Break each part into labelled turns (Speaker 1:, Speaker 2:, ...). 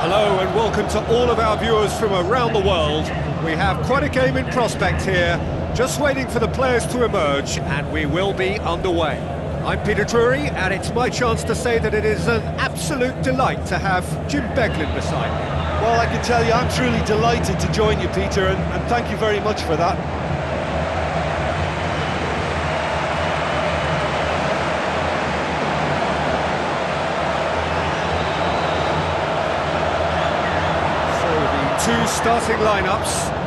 Speaker 1: Hello and welcome to all of our viewers from around the world. We have quite a game in prospect here, just waiting for the players to emerge, and we will be underway. I'm Peter Drury, and it's my chance to say that it is an absolute delight to have Jim Beglin beside me.
Speaker 2: Well, I can tell you I'm truly delighted to join you, Peter, and thank you very much for that.
Speaker 1: Two starting lineups.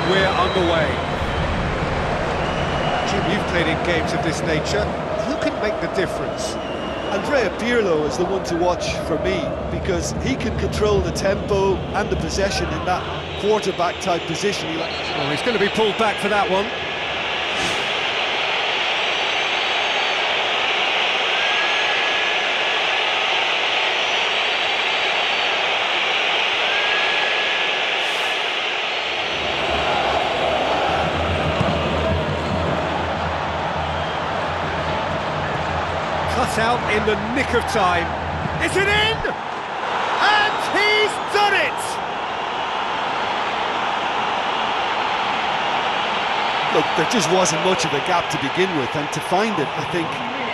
Speaker 1: We're underway. Jim, you've played in games of this nature. Who can make the difference?
Speaker 2: Andrea Pirlo is the one to watch for me, because he can control the tempo and the possession in that quarterback-type position.
Speaker 1: Well, he's going to be pulled back for that one. Cut out in the nick of time. Is it in? And he's done it!
Speaker 2: Look, there just wasn't much of a gap to begin with, and to find it, I think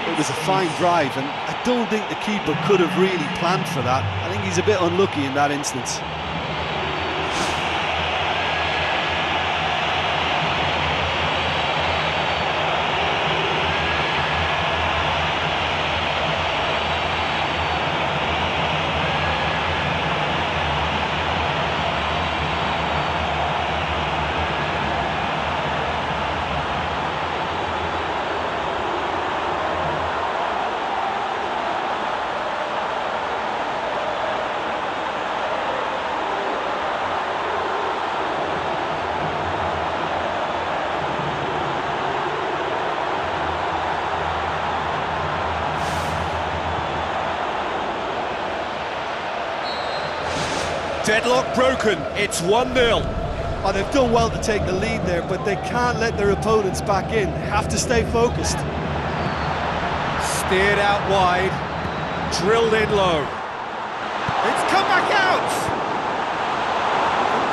Speaker 2: it was a fine drive, and I don't think the keeper could have really planned for that. I think he's a bit unlucky in that instance.
Speaker 1: Deadlock broken, it's 1-0.
Speaker 2: Oh, they've done well to take the lead there, but they can't let their opponents back in. Have to stay focused.
Speaker 1: Steered out wide, drilled in low. It's come back out!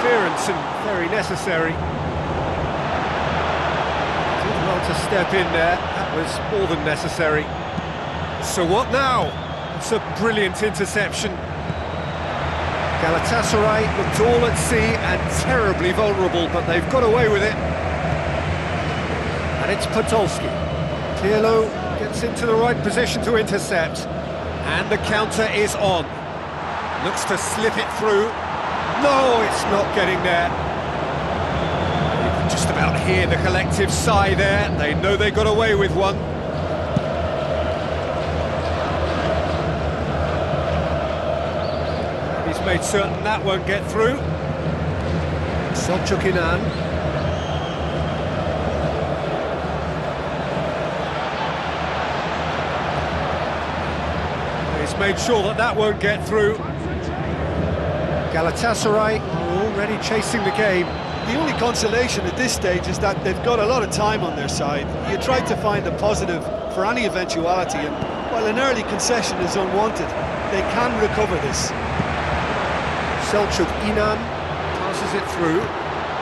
Speaker 1: Clearance and very necessary. Did well to step in there, that was more than necessary. So what now? It's a brilliant interception. Galatasaray looked all at sea and terribly vulnerable, but they've got away with it. And it's Podolski. Pirlo gets into the right position to intercept. And the counter is on. Looks to slip it through. No, it's not getting there. You can just about hear the collective sigh there. They know they got away with one. Made certain that won't get through. Selçuk İnan. He's made sure that that won't get through. Galatasaray are already chasing the game.
Speaker 2: The only consolation at this stage is that they've got a lot of time on their side. You try to find a positive for any eventuality, and while an early concession is unwanted, they can recover this.
Speaker 1: Selçuk İnan passes it through,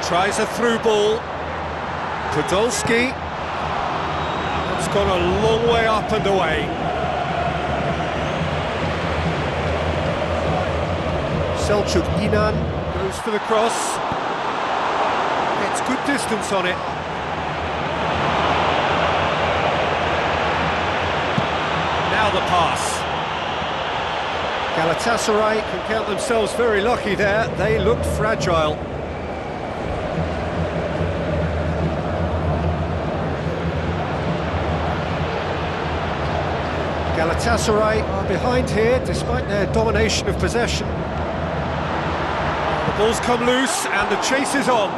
Speaker 1: tries a through ball. Podolski. It's gone a long way up and away. Selçuk İnan goes for the cross. Gets good distance on it. Now the pass. Galatasaray can count themselves very lucky there. They looked fragile. Galatasaray are behind here, despite their domination of possession. The ball's come loose, and the chase is on.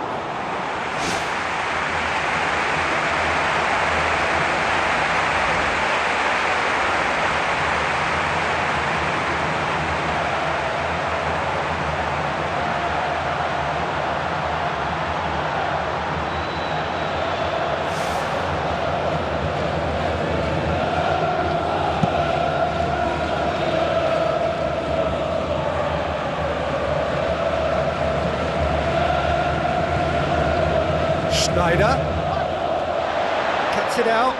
Speaker 1: Schneider cuts it out.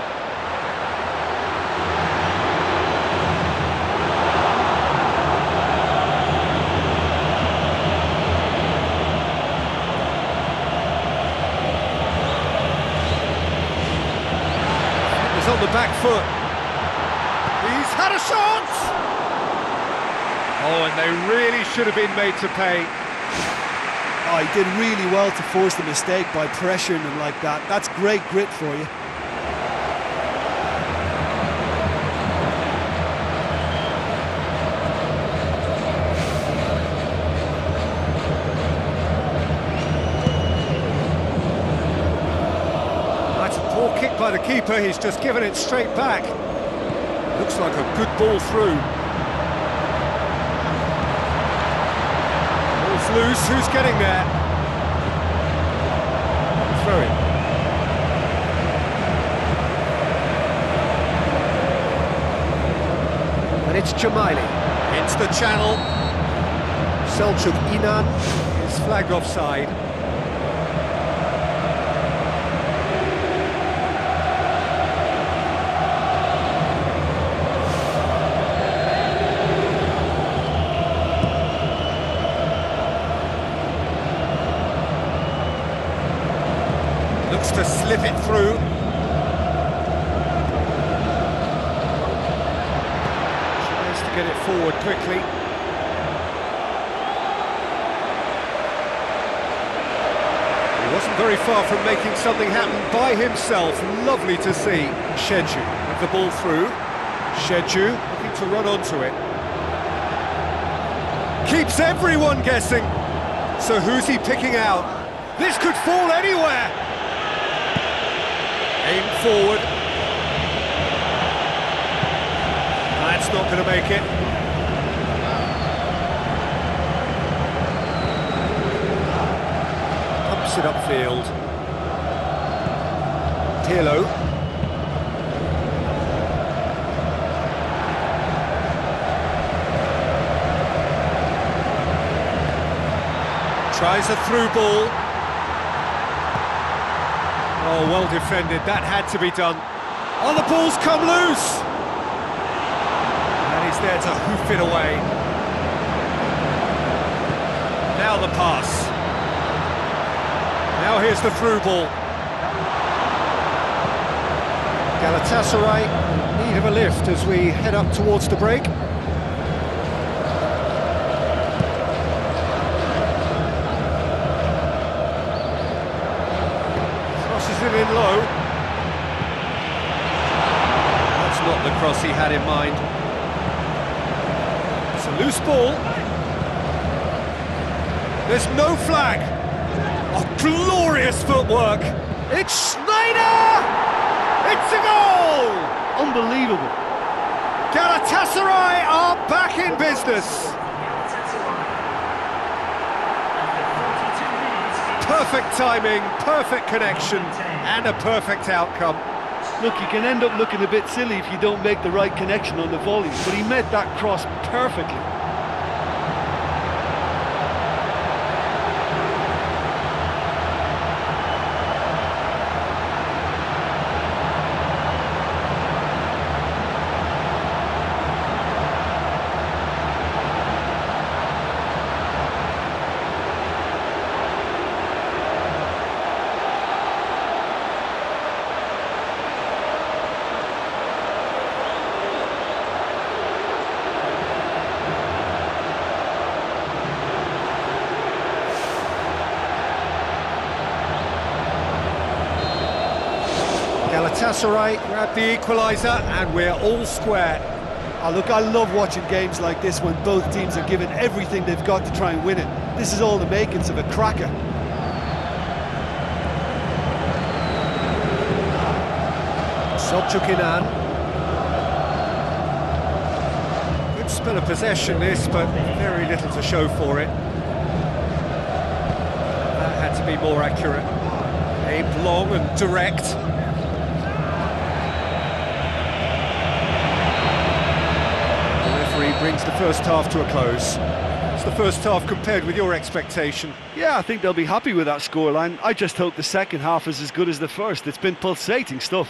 Speaker 1: He's on the back foot. He's had a shot! Oh, and they really should have been made to pay.
Speaker 2: Oh, he did really well to force the mistake by pressuring him like that. That's great grit for you.
Speaker 1: That's a poor kick by the keeper, he's just given it straight back. Looks like a good ball through. Ball's loose, who's getting there? Throw it. And it's Jamaili. Into the channel. Selçuk Inan is flagged offside. Looks to slip it through. Tries to get it forward quickly. He wasn't very far from making something happen by himself. Lovely to see. Sheju with the ball through. Sheju looking to run onto it. Keeps everyone guessing. So who's he picking out? This could fall anywhere. Aim forward. That's not going to make it. Pumps it upfield. Pirlo. Tries a through ball. Oh, well defended, that had to be done. Oh, the ball's come loose! And he's there to hoof it away. Now the pass. Now here's the through ball. Galatasaray in need of a lift as we head up towards the break. Crosses it in low. That's not the cross he had in mind. It's a loose ball. There's no flag. Oh, glorious footwork. It's Schneider! It's a goal!
Speaker 2: Unbelievable.
Speaker 1: Galatasaray are back in business. Perfect timing, perfect connection, and a perfect outcome.
Speaker 2: Look, you can end up looking a bit silly if you don't make the right connection on the volley, but he met that cross perfectly.
Speaker 1: Galatasaray grab the equaliser and we're all square.
Speaker 2: Oh, look, I love watching games like this when both teams are giving everything they've got to try and win it. This is all the makings of a cracker.
Speaker 1: Selçuk. Good spell of possession this, but very little to show for it. That had to be more accurate. Aimed long and direct. The referee brings the first half to a close. It's the first half compared with your expectation.
Speaker 2: Yeah, I think they'll be happy with that scoreline. I just hope the second half is as good as the first. It's been pulsating stuff.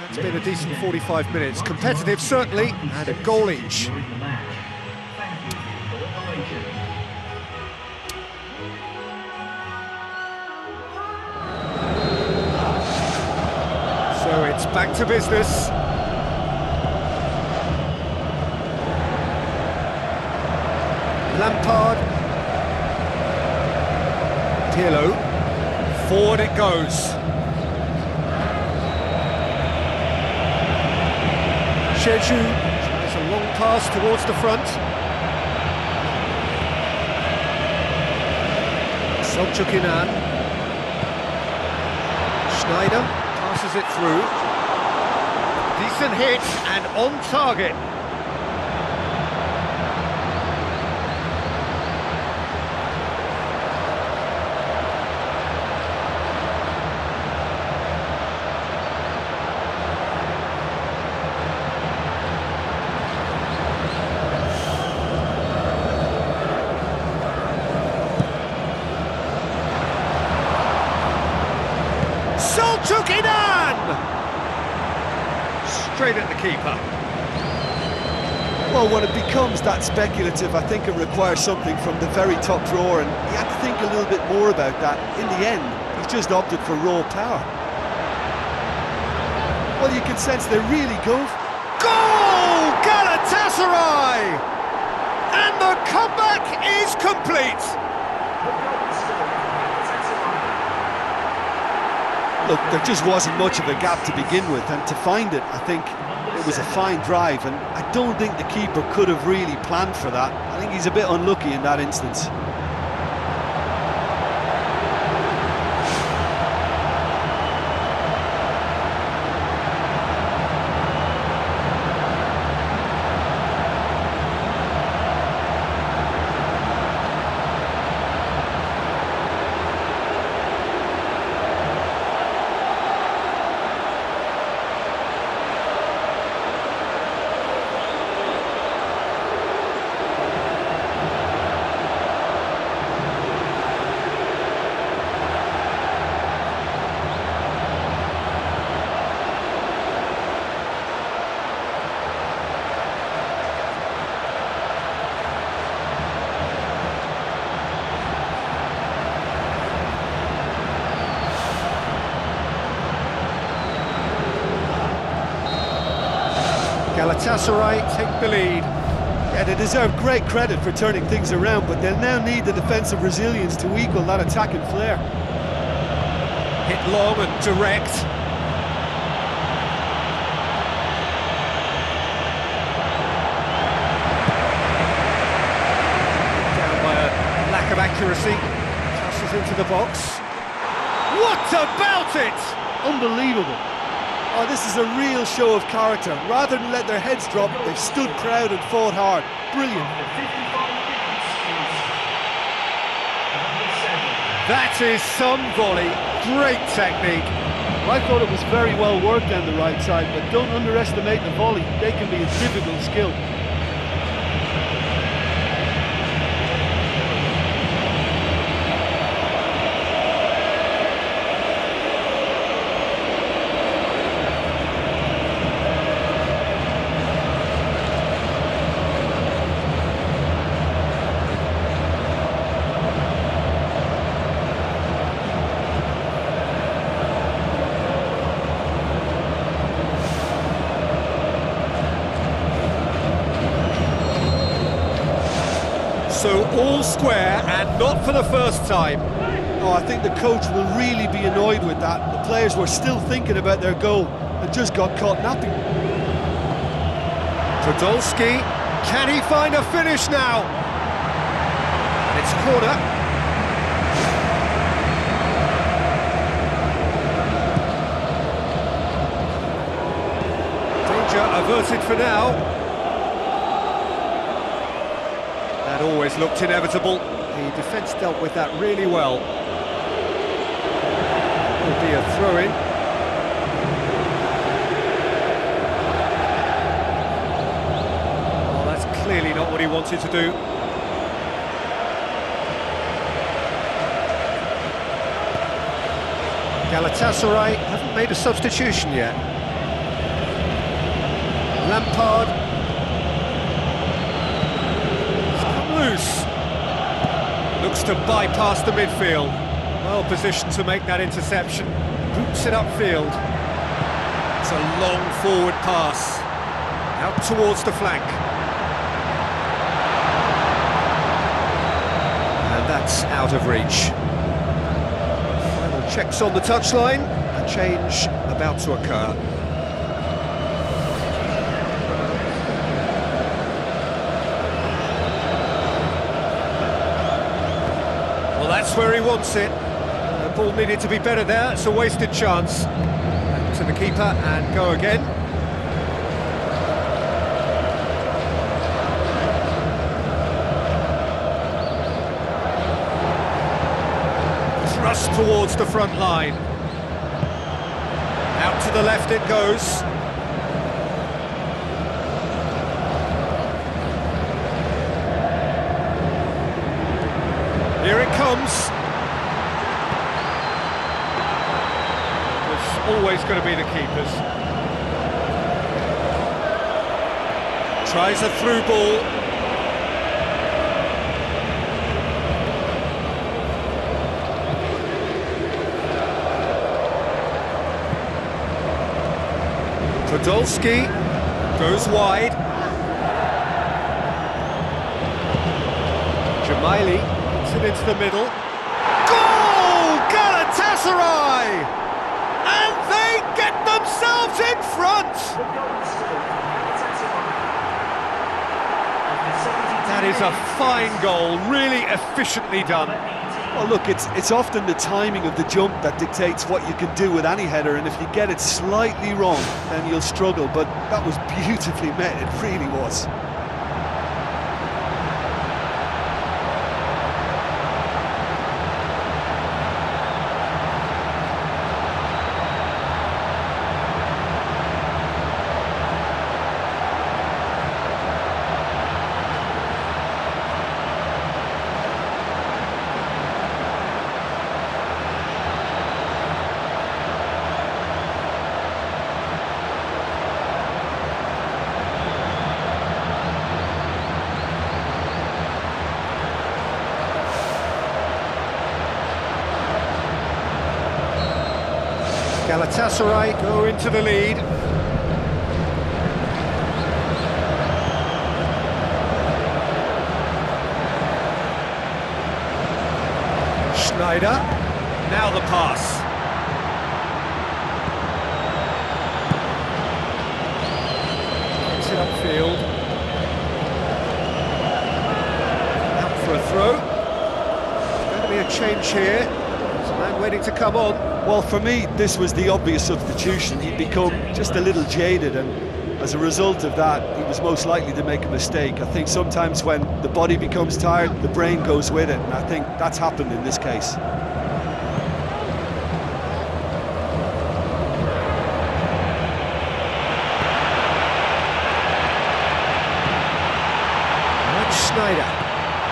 Speaker 1: It's been a decent 45 minutes. Competitive, certainly, and a goal each. So it's back to business. Lampard. Pirlo. Forward it goes. Sheju tries a long pass towards the front. Selçuk. Schneider passes it through. Decent hit and on target. Selçuk. Straight at the keeper.
Speaker 2: Well, when it becomes that speculative, I think it requires something from the very top drawer, and he had to think a little bit more about that. In the end, he's just opted for raw power. Well, you can sense they're really going.
Speaker 1: Goal! Galatasaray! And the comeback is complete.
Speaker 2: Look, there just wasn't much of a gap to begin with, and to find it, I think it was a fine drive, and I don't think the keeper could have really planned for that. I think he's a bit unlucky in that instance.
Speaker 1: Galatasaray take the lead.
Speaker 2: Yeah, they deserve great credit for turning things around, but they'll now need the defensive resilience to equal that attacking flair.
Speaker 1: Hit long and direct. Down by a lack of accuracy. Tosses into the box. What about it?
Speaker 2: Unbelievable. Oh, this is a real show of character. Rather than let their heads drop, they've stood proud and fought hard. Brilliant.
Speaker 1: That is some volley. Great technique.
Speaker 2: I thought it was very well worked down the right side, but don't underestimate the volley. They can be a difficult skill.
Speaker 1: So all square, and not for the first time.
Speaker 2: Oh, I think the coach will really be annoyed with that. The players were still thinking about their goal and just got caught napping.
Speaker 1: Podolski, can he find a finish now? And it's corner. Danger averted for now. That always looked inevitable. The defence dealt with that really well. Will be a throw-in. Well, that's clearly not what he wanted to do. Galatasaray haven't made a substitution yet. Lampard. It's come loose. Looks to bypass the midfield. Well positioned to make that interception. Boots it upfield. It's a long forward pass. Out towards the flank. And that's out of reach. Final checks on the touchline. A change about to occur. Well, that's where he wants it. The ball needed to be better there. It's a wasted chance. Back to the keeper and go again. Thrust towards the front line. Out to the left it goes. Here it comes. It's always going to be the keepers. Tries a through ball. Podolski goes wide. Jamaili puts it into the middle. Goal! Galatasaray! And they get themselves in front! That is a fine goal, really efficiently done.
Speaker 2: Well, look, it's often the timing of the jump that dictates what you can do with any header, and if you get it slightly wrong, then you'll struggle, but that was beautifully met, it really was.
Speaker 1: Galatasaray go into the lead. Schneider, now the pass. Gets it upfield. Out for a throw. There's going to be a change here. There's a man waiting to come on.
Speaker 2: Well, for me, this was the obvious substitution. He'd become just a little jaded, and as a result of that, he was most likely to make a mistake. I think sometimes when the body becomes tired, the brain goes with it, and I think that's happened in this case.
Speaker 1: Schneider,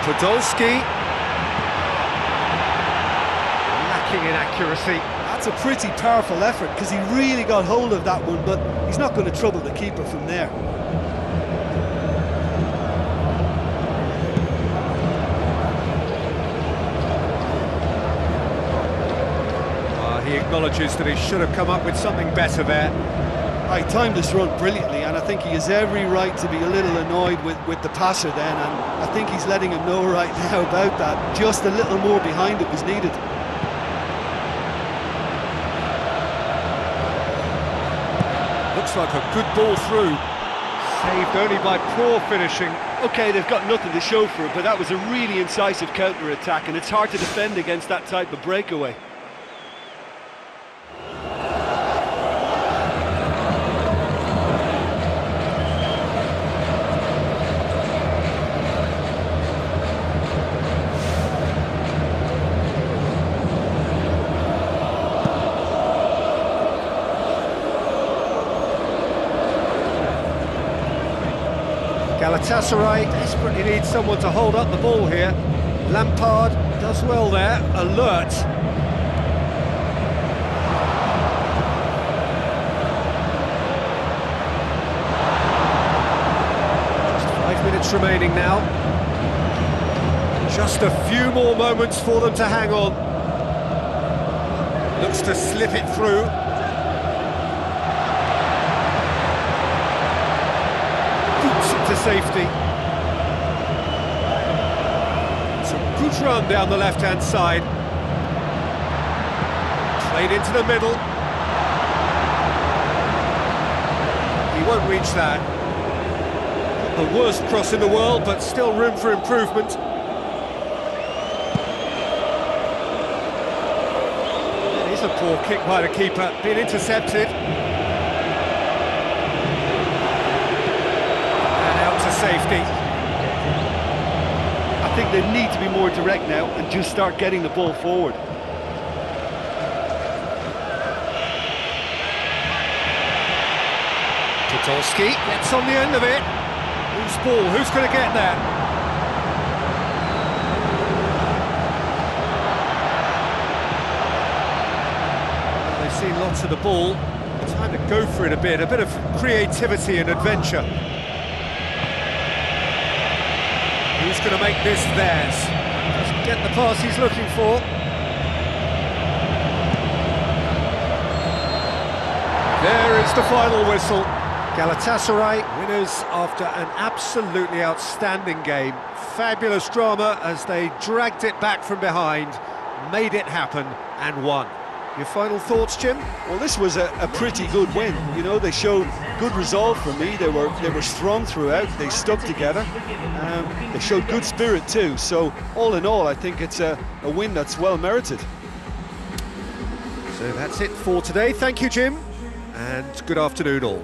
Speaker 1: Podolski, lacking in accuracy.
Speaker 2: That's a pretty powerful effort, because he really got hold of that one, but he's not going to trouble the keeper from there.
Speaker 1: He acknowledges that he should have come up with something better there.
Speaker 2: He timed this run brilliantly, and I think he has every right to be a little annoyed with the passer then, and I think he's letting him know right now about that. Just a little more behind it was needed.
Speaker 1: Looks like a good ball through. Saved only by poor finishing.
Speaker 2: OK, they've got nothing to show for it, but that was a really incisive counter-attack, and it's hard to defend against that type of breakaway.
Speaker 1: Galatasaray desperately needs someone to hold up the ball here. Lampard does well there, alert. Just 5 minutes remaining now. Just a few more moments for them to hang on. Looks to slip it through. To safety. It's a good run down the left-hand side. Played into the middle. He won't reach that. Not the worst cross in the world, but still room for improvement. It is a poor kick by the keeper, being intercepted. Safety.
Speaker 2: I think they need to be more direct now and just start getting the ball forward.
Speaker 1: Podolski gets on the end of it. Whose ball? Who's going to get there? Well, they've seen lots of the ball. Time to go for it a bit of creativity and adventure. Who's going to make this theirs? Doesn't get the pass he's looking for. There is the final whistle. Galatasaray winners after an absolutely outstanding game. Fabulous drama as they dragged it back from behind, made it happen and won. Your final thoughts, Jim?
Speaker 2: Well, this was a pretty good win. You know, they showed good resolve for me. They were strong throughout. They stuck together. They showed good spirit too. So all in all, I think it's a win that's well merited.
Speaker 1: So that's it for today. Thank you, Jim, and good afternoon all.